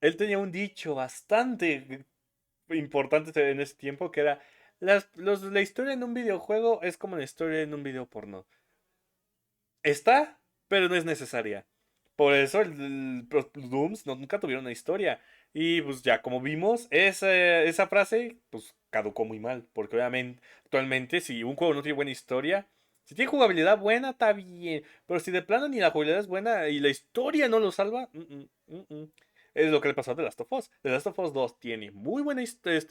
Él tenía un dicho bastante importante en ese tiempo que era la historia en un videojuego es como la historia en un video porno. Está, pero no es necesaria. Por eso los Dooms nunca tuvieron una historia. Y pues ya como vimos, esa frase pues caducó muy mal. Porque obviamente, actualmente, si un juego no tiene buena historia, si tiene jugabilidad buena, está bien. Pero si de plano ni la jugabilidad es buena y la historia no lo salva, es lo que le pasó a The Last of Us. The Last of Us 2 tiene muy buena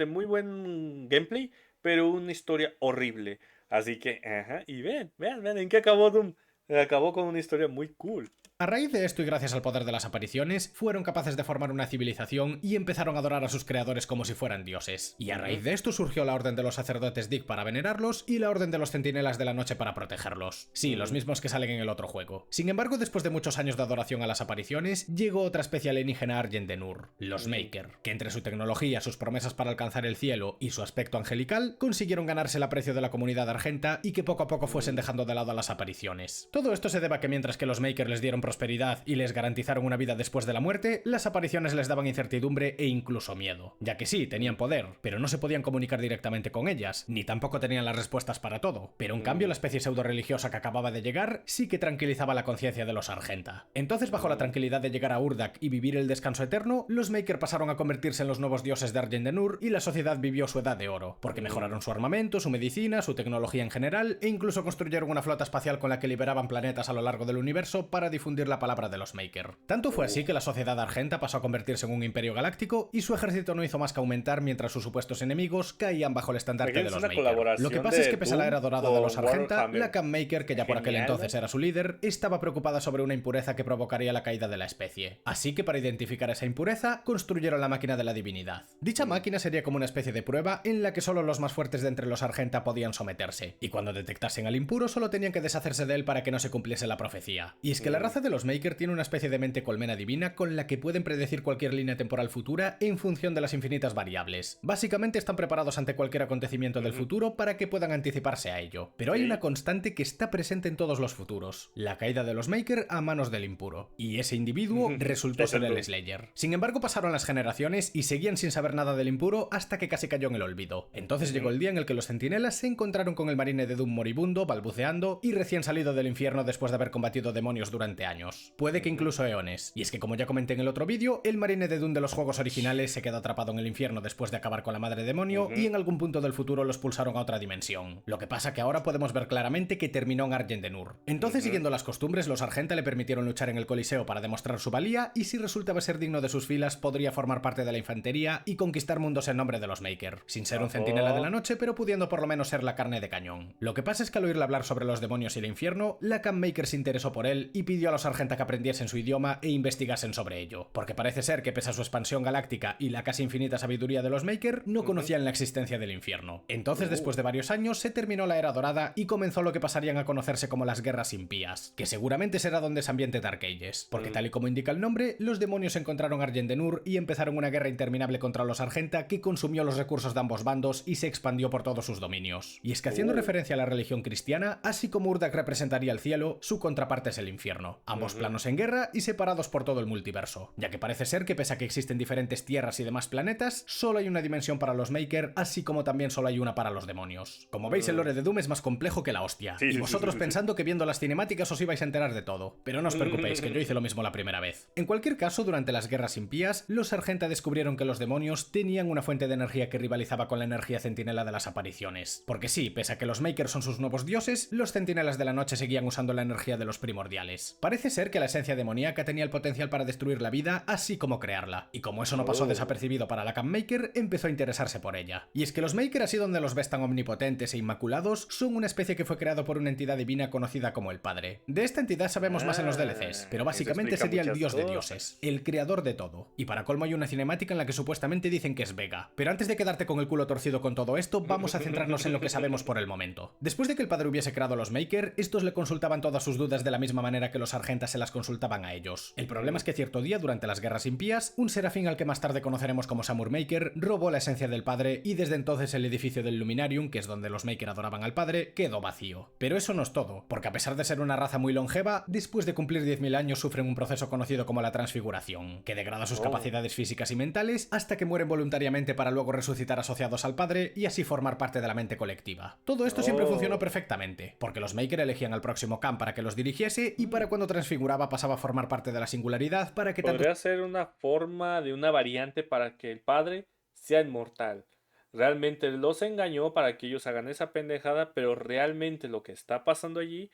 muy buen gameplay, pero una historia horrible. Así que, ajá, y vean en qué acabó Doom. Acabó con una historia muy cool. A raíz de esto y gracias al poder de las apariciones, fueron capaces de formar una civilización y empezaron a adorar a sus creadores como si fueran dioses. Y a raíz de esto surgió la Orden de los Sacerdotes Dig para venerarlos y la Orden de los Centinelas de la Noche para protegerlos. Sí, los mismos que salen en el otro juego. Sin embargo, después de muchos años de adoración a las apariciones, llegó otra especie alienígena Argent de Nur, los Maker, que entre su tecnología, sus promesas para alcanzar el cielo y su aspecto angelical, consiguieron ganarse el aprecio de la comunidad argenta y que poco a poco fuesen dejando de lado a las apariciones. Todo esto se debe a que mientras que los Maker les dieron prosperidad y les garantizaron una vida después de la muerte, las apariciones les daban incertidumbre e incluso miedo. Ya que sí, tenían poder, pero no se podían comunicar directamente con ellas, ni tampoco tenían las respuestas para todo. Pero en cambio la especie pseudo-religiosa que acababa de llegar sí que tranquilizaba la conciencia de los Argenta. Entonces, bajo la tranquilidad de llegar a Urdak y vivir el descanso eterno, los Maker pasaron a convertirse en los nuevos dioses de Argent de Nur y la sociedad vivió su edad de oro, porque mejoraron su armamento, su medicina, su tecnología en general e incluso construyeron una flota espacial con la que liberaban planetas a lo largo del universo para difundir la palabra de los Maker. Tanto fue así que la sociedad argenta pasó a convertirse en un imperio galáctico y su ejército no hizo más que aumentar mientras sus supuestos enemigos caían bajo el estandarte de los Maker. Lo que pasa es que pese a la era dorada de los Argenta, la Camp Maker, que ya por aquel entonces era su líder, estaba preocupada sobre una impureza que provocaría la caída de la especie. Así que para identificar esa impureza, construyeron la máquina de la divinidad. Dicha máquina sería como una especie de prueba en la que solo los más fuertes de entre los Argenta podían someterse, y cuando detectasen al impuro solo tenían que deshacerse de él para que no se cumpliese la profecía. Y es que la raza de los Maker tiene una especie de mente colmena divina con la que pueden predecir cualquier línea temporal futura en función de las infinitas variables. Básicamente están preparados ante cualquier acontecimiento del futuro para que puedan anticiparse a ello. Pero hay una constante que está presente en todos los futuros: la caída de los Maker a manos del impuro. Y ese individuo resultó ser el Slayer. Sin embargo, pasaron las generaciones y seguían sin saber nada del impuro hasta que casi cayó en el olvido. Entonces llegó el día en el que los centinelas se encontraron con el marine de Doom moribundo, balbuceando y recién salido del infierno después de haber combatido demonios durante años, puede que incluso eones. Y es que, como ya comenté en el otro vídeo, el marine de Doom de los juegos originales se quedó atrapado en el infierno después de acabar con la madre demonio y en algún punto del futuro los pulsaron a otra dimensión. Lo que pasa que ahora podemos ver claramente que terminó en Argent de Nur. Entonces, siguiendo las costumbres, los Argenta le permitieron luchar en el Coliseo para demostrar su valía, y si resultaba ser digno de sus filas, podría formar parte de la infantería y conquistar mundos en nombre de los Maker, sin ser un centinela de la noche, pero pudiendo por lo menos ser la carne de cañón. Lo que pasa es que al oírle hablar sobre los demonios y el infierno, la Cam Maker se interesó por él y pidió a los Argenta que aprendiesen su idioma e investigasen sobre ello, porque parece ser que pese a su expansión galáctica y la casi infinita sabiduría de los Maker, no conocían la existencia del infierno. Entonces, después de varios años, se terminó la Era Dorada y comenzó lo que pasarían a conocerse como las Guerras Impías, que seguramente será donde se ambiente Dark Ages, porque tal y como indica el nombre, los demonios encontraron Argent de Nur y empezaron una guerra interminable contra los Argenta que consumió los recursos de ambos bandos y se expandió por todos sus dominios. Y es que, haciendo referencia a la religión cristiana, así como Urdak representaría el cielo, su contraparte es el infierno, ambos planos en guerra y separados por todo el multiverso, ya que parece ser que pese a que existen diferentes tierras y demás planetas, solo hay una dimensión para los Maker, así como también solo hay una para los demonios. Como veis, el lore de Doom es más complejo que la hostia, y vosotros pensando que viendo las cinemáticas os ibais a enterar de todo, pero no os preocupéis, que yo hice lo mismo la primera vez. En cualquier caso, durante las guerras impías, los Argenta descubrieron que los demonios tenían una fuente de energía que rivalizaba con la energía centinela de las apariciones. Porque sí, pese a que los Makers son sus nuevos dioses, los centinelas de la noche seguían usando la energía de los primordiales. Parece ser que la esencia demoníaca tenía el potencial para destruir la vida, así como crearla, y como eso no pasó desapercibido para la Cam Maker, empezó a interesarse por ella. Y es que los Maker, así donde los ves tan omnipotentes e inmaculados, son una especie que fue creado por una entidad divina conocida como el Padre. De esta entidad sabemos más en los DLCs, pero básicamente sería el dios de dioses, el creador de todo. Y para colmo hay una cinemática en la que supuestamente dicen que es Vega. Pero antes de quedarte con el culo torcido con todo esto, vamos a centrarnos en lo que sabemos por el momento. Después de que el Padre hubiese creado a los Maker, estos le consultaban todas sus dudas de la misma manera que los Argenta se las consultaban a ellos. El problema es que cierto día, durante las guerras impías, un serafín al que más tarde conoceremos como Samur Maker robó la esencia del Padre, y desde entonces el edificio del Luminarium, que es donde los Maker adoraban al Padre, quedó vacío. Pero eso no es todo, porque a pesar de ser una raza muy longeva, después de cumplir 10.000 años sufren un proceso conocido como la transfiguración, que degrada sus capacidades físicas y mentales hasta que mueren voluntariamente para luego resucitar asociados al Padre y así formar parte de la mente colectiva. Todo esto siempre funcionó perfectamente, porque los Maker elegían al próximo Khan para que los dirigiese y para cuando transfiguraba pasaba a formar parte de la singularidad para que Podría ser una forma de una variante para que el Padre sea inmortal. Realmente los engañó para que ellos hagan esa pendejada, pero realmente lo que está pasando allí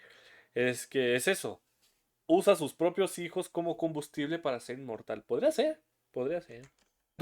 es que es eso. Usa a sus propios hijos como combustible para ser inmortal. Podría ser, podría ser.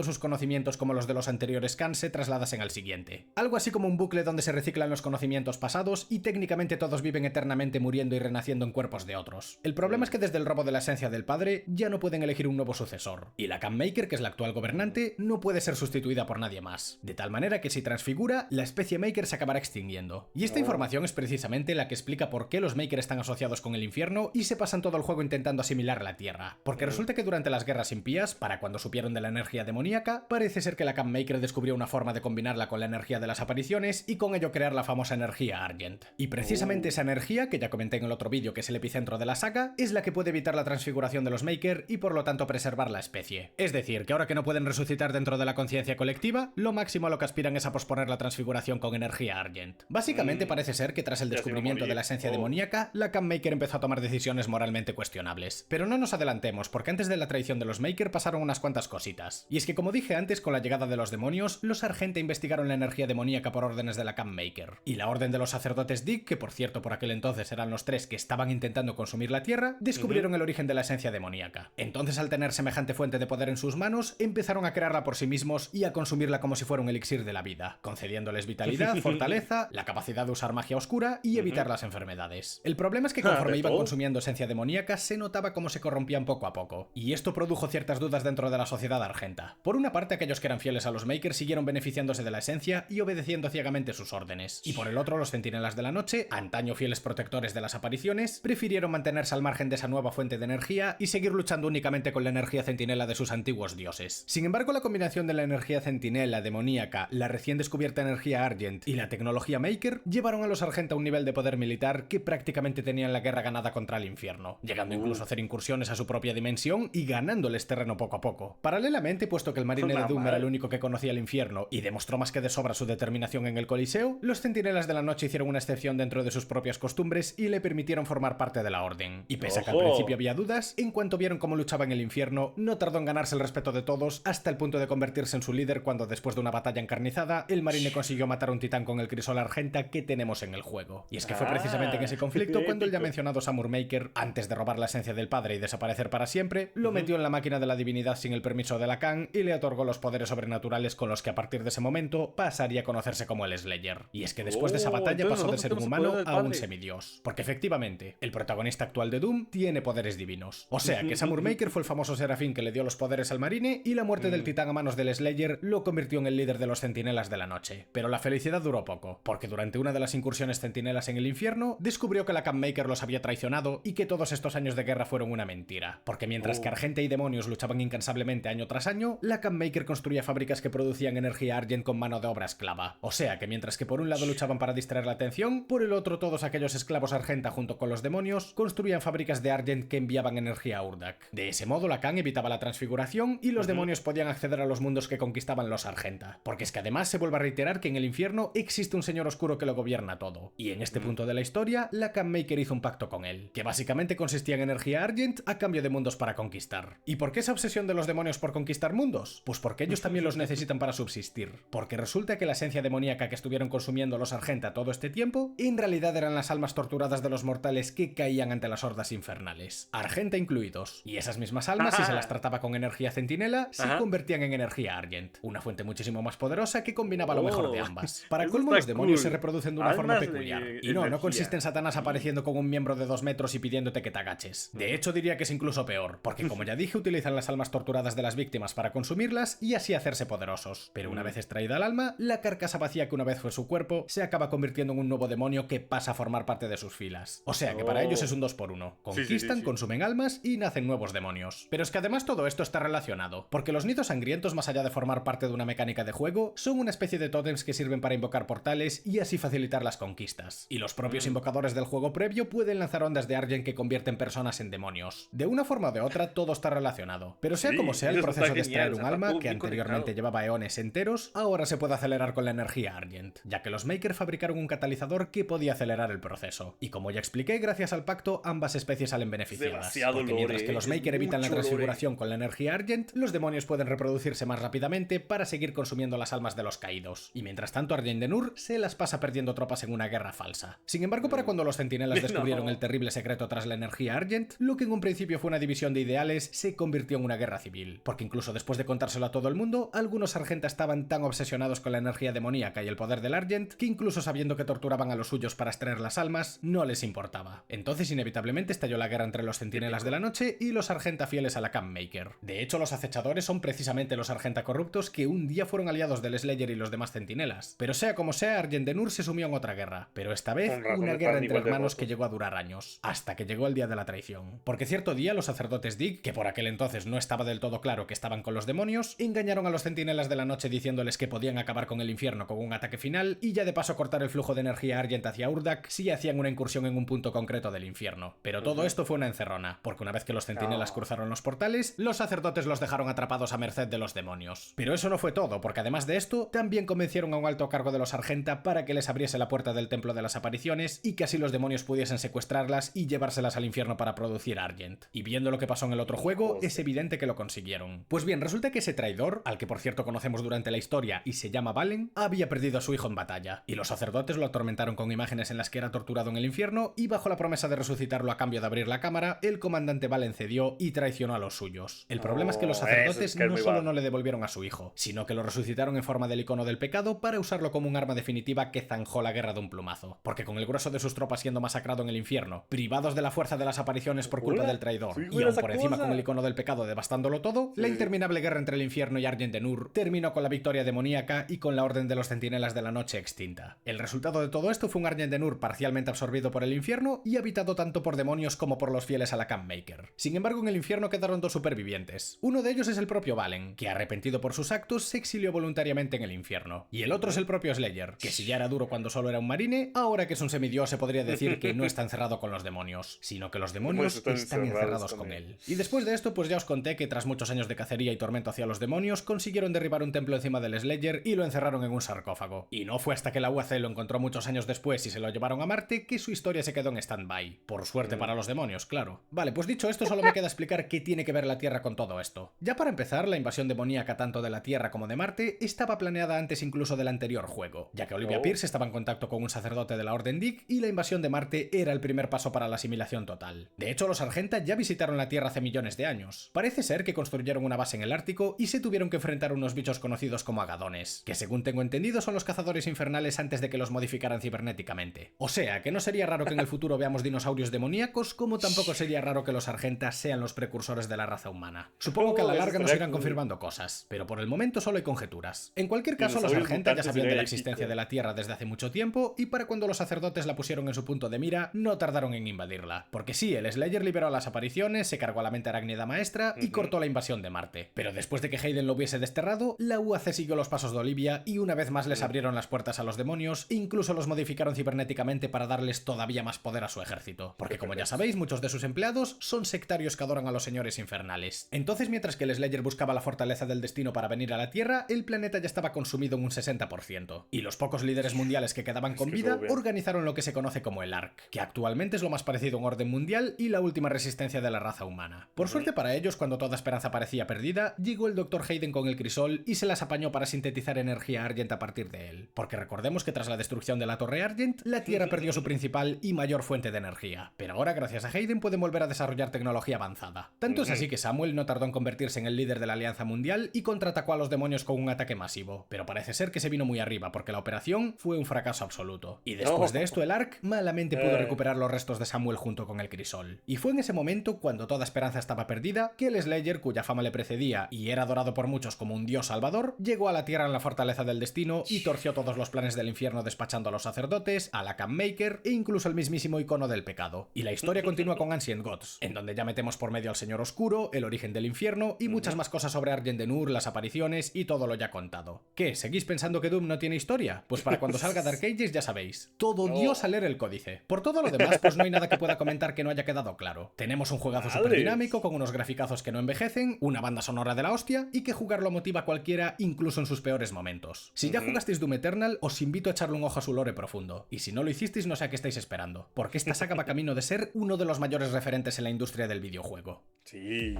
sus conocimientos como los de los anteriores Khan se trasladasen al siguiente. Algo así como un bucle donde se reciclan los conocimientos pasados y técnicamente todos viven eternamente muriendo y renaciendo en cuerpos de otros. El problema es que desde el robo de la esencia del Padre ya no pueden elegir un nuevo sucesor, y la Cam Maker, que es la actual gobernante, no puede ser sustituida por nadie más. De tal manera que si transfigura, la especie Maker se acabará extinguiendo. Y esta información es precisamente la que explica por qué los Maker están asociados con el infierno y se pasan todo el juego intentando asimilar la Tierra. Porque resulta que durante las guerras impías, para cuando supieron de la energía demoníaca, parece ser que la Cam Maker descubrió una forma de combinarla con la energía de las apariciones y con ello crear la famosa energía Argent. Y precisamente esa energía, que ya comenté en el otro vídeo que es el epicentro de la saga, es la que puede evitar la transfiguración de los Maker y por lo tanto preservar la especie. Es decir, que ahora que no pueden resucitar dentro de la conciencia colectiva, lo máximo a lo que aspiran es a posponer la transfiguración con energía Argent. Básicamente parece ser que tras el descubrimiento de la esencia demoníaca, la Cam Maker empezó a tomar decisiones moralmente cuestionables. Pero no nos adelantemos, porque antes de la traición de los Maker pasaron unas cuantas cositas. Y es que como dije antes, con la llegada de los demonios, los Argenta investigaron la energía demoníaca por órdenes de la Cam Maker. Y la orden de los sacerdotes Dig, que por cierto por aquel entonces eran los tres que estaban intentando consumir la Tierra, descubrieron el origen de la esencia demoníaca. Entonces, al tener semejante fuente de poder en sus manos, empezaron a crearla por sí mismos y a consumirla como si fuera un elixir de la vida, concediéndoles vitalidad, fortaleza, la capacidad de usar magia oscura y evitar las enfermedades. El problema es que conforme iban consumiendo esencia demoníaca, se notaba cómo se corrompían poco a poco, y esto produjo ciertas dudas dentro de la sociedad argenta. Por una parte, aquellos que eran fieles a los Maker siguieron beneficiándose de la esencia y obedeciendo ciegamente sus órdenes. Y por el otro, los Centinelas de la Noche, antaño fieles protectores de las apariciones, prefirieron mantenerse al margen de esa nueva fuente de energía y seguir luchando únicamente con la energía centinela de sus antiguos dioses. Sin embargo, la combinación de la energía centinela, demoníaca, la recién descubierta energía Argent y la tecnología Maker llevaron a los Argenta a un nivel de poder militar que prácticamente tenían la guerra ganada contra el infierno, llegando incluso a hacer incursiones a su propia dimensión y ganándoles terreno poco a poco. Paralelamente, puesto que que el marine de La Doom era el madre. único que conocía el infierno y demostró más que de sobra su determinación en el Coliseo, los Centinelas de la Noche hicieron una excepción dentro de sus propias costumbres y le permitieron formar parte de la Orden. Y pese a que al ¡Ojo! principio había dudas, en cuanto vieron cómo luchaba en el infierno, no tardó en ganarse el respeto de todos hasta el punto de convertirse en su líder cuando, después de una batalla encarnizada, el marine consiguió matar a un titán con el crisol argenta que tenemos en el juego. Y es que fue precisamente en ese conflicto cuando el ya épico. mencionado Samur Maker, antes de robar la esencia del padre y desaparecer para siempre, lo metió en la máquina de la divinidad sin el permiso de Lacan y le otorgó los poderes sobrenaturales con los que a partir de ese momento pasaría a conocerse como el Slayer. Y es que después de esa batalla entonces pasó de nosotros ser un tenemos el humano poder del a un padre. semidios. Porque efectivamente, el protagonista actual de Doom tiene poderes divinos. O sea que Samur Maker fue el famoso serafín que le dio los poderes al marine y la muerte del titán a manos del Slayer lo convirtió en el líder de los Centinelas de la Noche. Pero la felicidad duró poco, porque durante una de las incursiones centinelas en el infierno, descubrió que la Maker los había traicionado y que todos estos años de guerra fueron una mentira. Porque mientras que Argenta y demonios luchaban incansablemente año tras año, la Maker construía fábricas que producían energía Argent con mano de obra esclava. O sea que mientras que por un lado luchaban para distraer la atención, por el otro todos aquellos esclavos Argenta junto con los demonios construían fábricas de Argent que enviaban energía a Urdak. De ese modo la Khan evitaba la transfiguración y los demonios podían acceder a los mundos que conquistaban los Argenta. Porque es que además se vuelve a reiterar que en el infierno existe un señor oscuro que lo gobierna todo. Y en este punto de la historia, la Khan Maker hizo un pacto con él, que básicamente consistía en energía Argent a cambio de mundos para conquistar. ¿Y por qué esa obsesión de los demonios por conquistar mundos? Pues porque ellos también los necesitan para subsistir. Porque resulta que la esencia demoníaca que estuvieron consumiendo los Argenta todo este tiempo, en realidad eran las almas torturadas de los mortales que caían ante las hordas infernales. Argenta incluidos. Y esas mismas almas, si se las trataba con energía centinela, se convertían en energía Argent. Una fuente muchísimo más poderosa que combinaba lo mejor de ambas. Para Eso colmo, está los demonios cool. se reproducen de una forma Almas de peculiar. Y no energía. consiste en Satanás apareciendo con un miembro de 2 metros y pidiéndote que te agaches. De hecho, diría que es incluso peor, porque como ya dije, utilizan las almas torturadas de las víctimas para consumirlas y así hacerse poderosos. Pero una vez extraída el alma, la carcasa vacía que una vez fue su cuerpo se acaba convirtiendo en un nuevo demonio que pasa a formar parte de sus filas. O sea que para ellos es un 2x1. Conquistan, sí. consumen almas y nacen nuevos demonios. Pero es que además todo esto está relacionado, porque los nidos sangrientos, más allá de formar parte de una mecánica de juego, son una especie de tótems que sirven para invocar portales y así facilitar las conquistas. Y los propios invocadores del juego previo pueden lanzar ondas de Argent que convierten personas en demonios. De una forma o de otra, todo está relacionado. Pero sea Sí, como sea, el eso está proceso de genial, extraer o un sea, está alma, todo que bien anteriormente conectado. llevaba eones enteros, ahora se puede acelerar con la energía Argent, ya que los Maker fabricaron un catalizador que podía acelerar el proceso. Y como ya expliqué, gracias al pacto, ambas especies salen beneficiadas. Demasiado Porque mientras lore, que los es Maker evitan la mucho lore. transfiguración con la energía Argent, los demonios pueden reproducirse más rápidamente para seguir consumiendo las almas de los caídos. Y mientras tanto, Argent Denur se las pasa perdiendo tropas en una guerra falsa. Sin embargo, para cuando los centinelas descubrieron No. el terrible secreto tras la energía Argent, lo que en un principio fue una división de ideales se convirtió en una guerra civil. Porque incluso después de contárselo a todo el mundo, algunos Argenta estaban tan obsesionados con la energía demoníaca y el poder del Argent que incluso sabiendo que torturaban a los suyos para extraer las almas, no les importaba. Entonces inevitablemente estalló la guerra entre los centinelas de la noche y los Argenta fieles a la Khan Maker. De hecho, los acechadores son precisamente los Argenta corruptos que un día fueron aliados del Slayer y los demás centinelas. Pero sea como sea, Argent Denur se sumió en otra guerra, pero esta vez Con razón una estaban guerra entre igual de hermanos rotos. que llegó a durar años, hasta que llegó el día de la traición. Porque cierto día los sacerdotes Dig, que por aquel entonces no estaba del todo claro que estaban con los demonios, engañaron a los centinelas de la noche diciéndoles que podían acabar con el infierno con un ataque final y ya de paso cortar el flujo de energía Argent hacia Urdak si hacían una incursión en un punto concreto del infierno. Pero todo esto fue una encerrona, porque una vez que los centinelas cruzaron los portales, los sacerdotes los dejaron atrapados a merced de los demonios. Pero eso no fue todo, porque además de esto, también convencieron a un alto cargo de los Argenta para que les abriese la puerta del templo de las apariciones y que así los demonios pudiesen secuestrarlas y llevárselas al infierno para producir Argent. Y viendo lo que pasó en el otro juego, es evidente que lo consiguieron. Pues bien, resulta que ese traidor, al que por cierto conocemos durante la historia y se llama Valen, había perdido a su hijo en batalla, y los sacerdotes lo atormentaron con imágenes en las que era torturado en el infierno, y bajo la promesa de resucitarlo a cambio de abrir la cámara, el comandante Valen cedió y traicionó a los suyos. El problema es que los eso sacerdotes es que es no muy solo bad. no le devolvieron a su hijo, sino que lo resucitaron en forma del icono del pecado para usarlo como un arma definitiva que zanjó la guerra de un plumazo. Porque con el grueso de sus tropas siendo masacrado en el infierno, privados de la fuerza de las apariciones por culpa Hola, del traidor, sí, y mira aún esa por encima cosa. con el icono del pecado devastándolo todo, la interminable guerra entre el infierno y Argent Denur terminó con la victoria demoníaca y con la orden de los centinelas de la noche extinta. El resultado de todo esto fue un Argent Denur parcialmente absorbido por el infierno y habitado tanto por demonios como por los fieles a la Khan Maker. Sin embargo, en el infierno quedaron 2 supervivientes. Uno de ellos es el propio Valen, que arrepentido por sus actos se exilió voluntariamente en el infierno. Y el otro es el propio Slayer, que si ya era duro cuando solo era un marine, ahora que es un semidios se podría decir que no está encerrado con los demonios, sino que los demonios Están están encerrados encerrados con con él. él. Y después de esto, pues ya os conté que tras muchos años de cacería y tormenta juramento hacia los demonios, consiguieron derribar un templo encima del Slayer y lo encerraron en un sarcófago. Y no fue hasta que la UAC lo encontró muchos años después y se lo llevaron a Marte que su historia se quedó en stand-by. Por suerte para los demonios, claro. Vale, pues dicho esto, solo me queda explicar qué tiene que ver la Tierra con todo esto. Ya para empezar, la invasión demoníaca tanto de la Tierra como de Marte estaba planeada antes incluso del anterior juego, ya que Olivia Pierce estaba en contacto con un sacerdote de la Orden Dig y la invasión de Marte era el primer paso para la asimilación total. De hecho, los Argenta ya visitaron la Tierra hace millones de años. Parece ser que construyeron una base en el Ártico y se tuvieron que enfrentar a unos bichos conocidos como agadones, que según tengo entendido son los cazadores infernales antes de que los modificaran cibernéticamente. O sea, que no sería raro que en el futuro veamos dinosaurios demoníacos, como tampoco sería raro que los Argenta sean los precursores de la raza humana. Supongo que a la larga nos irán confirmando cosas, pero por el momento solo hay conjeturas. En cualquier caso, los Argenta ya sabían de la existencia de la Tierra desde hace mucho tiempo y para cuando los sacerdotes la pusieron en su punto de mira, no tardaron en invadirla. Porque sí, el Slayer liberó a las apariciones, se cargó a la mente arácnida maestra y cortó la invasión de Marte. Pero después de que Hayden lo hubiese desterrado, la UAC siguió los pasos de Olivia y una vez más les abrieron las puertas a los demonios e incluso los modificaron cibernéticamente para darles todavía más poder a su ejército. Porque como ya sabéis, muchos de sus empleados son sectarios que adoran a los señores infernales. Entonces, mientras que el Slayer buscaba la fortaleza del destino para venir a la Tierra, el planeta ya estaba consumido en un 60%. Y los pocos líderes mundiales que quedaban con vida organizaron lo que se conoce como el ARC, que actualmente es lo más parecido a un orden mundial y la última resistencia de la raza humana. Por suerte para ellos, cuando toda esperanza parecía perdida, llegó el Dr. Hayden con el crisol y se las apañó para sintetizar energía Argent a partir de él. Porque recordemos que tras la destrucción de la Torre Argent, la Tierra perdió su principal y mayor fuente de energía. Pero ahora, gracias a Hayden, pueden volver a desarrollar tecnología avanzada. Tanto es así que Samuel no tardó en convertirse en el líder de la Alianza Mundial y contraatacó a los demonios con un ataque masivo. Pero parece ser que se vino muy arriba, porque la operación fue un fracaso absoluto. Y después de esto, el ARC malamente pudo recuperar los restos de Samuel junto con el crisol. Y fue en ese momento, cuando toda esperanza estaba perdida, que el Slayer, cuya fama le precedía y era adorado por muchos como un dios salvador, llegó a la Tierra en la fortaleza del destino y torció todos los planes del infierno despachando a los sacerdotes, a la Cammaker e incluso el mismísimo icono del pecado. Y la historia continúa con Ancient Gods, en donde ya metemos por medio al Señor Oscuro, el origen del infierno y muchas más cosas sobre Argent de Nur, las apariciones y todo lo ya contado. ¿Qué? ¿Seguís pensando que Doom no tiene historia? Pues para cuando salga Dark Ages ya sabéis, todo Dios a leer el códice. Por todo lo demás, pues no hay nada que pueda comentar que no haya quedado claro. Tenemos un juegazo súper dinámico con unos graficazos que no envejecen, una banda sonora de la hostia y que jugarlo motiva a cualquiera incluso en sus peores momentos. Si ya jugasteis Doom Eternal, os invito a echarle un ojo a su lore profundo. Y si no lo hicisteis, no sé a qué estáis esperando, porque esta saga va camino de ser uno de los mayores referentes en la industria del videojuego. Sí.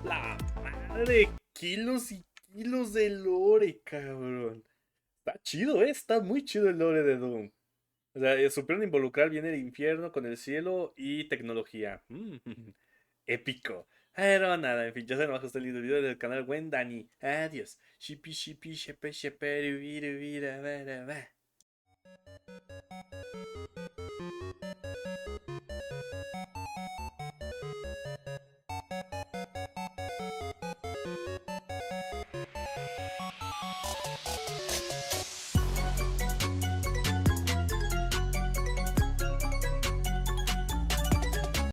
La madre, kilos y kilos de lore, cabrón. Está chido, está muy chido el lore de Doom. O sea, supieron involucrar bien el infierno con el cielo y tecnología. Épico. Pero nada, en fin, ya se nos bajó el video del canal Buen Dani. Adiós. Shipi, shipi, shepe, shepe, rubira, vara, va.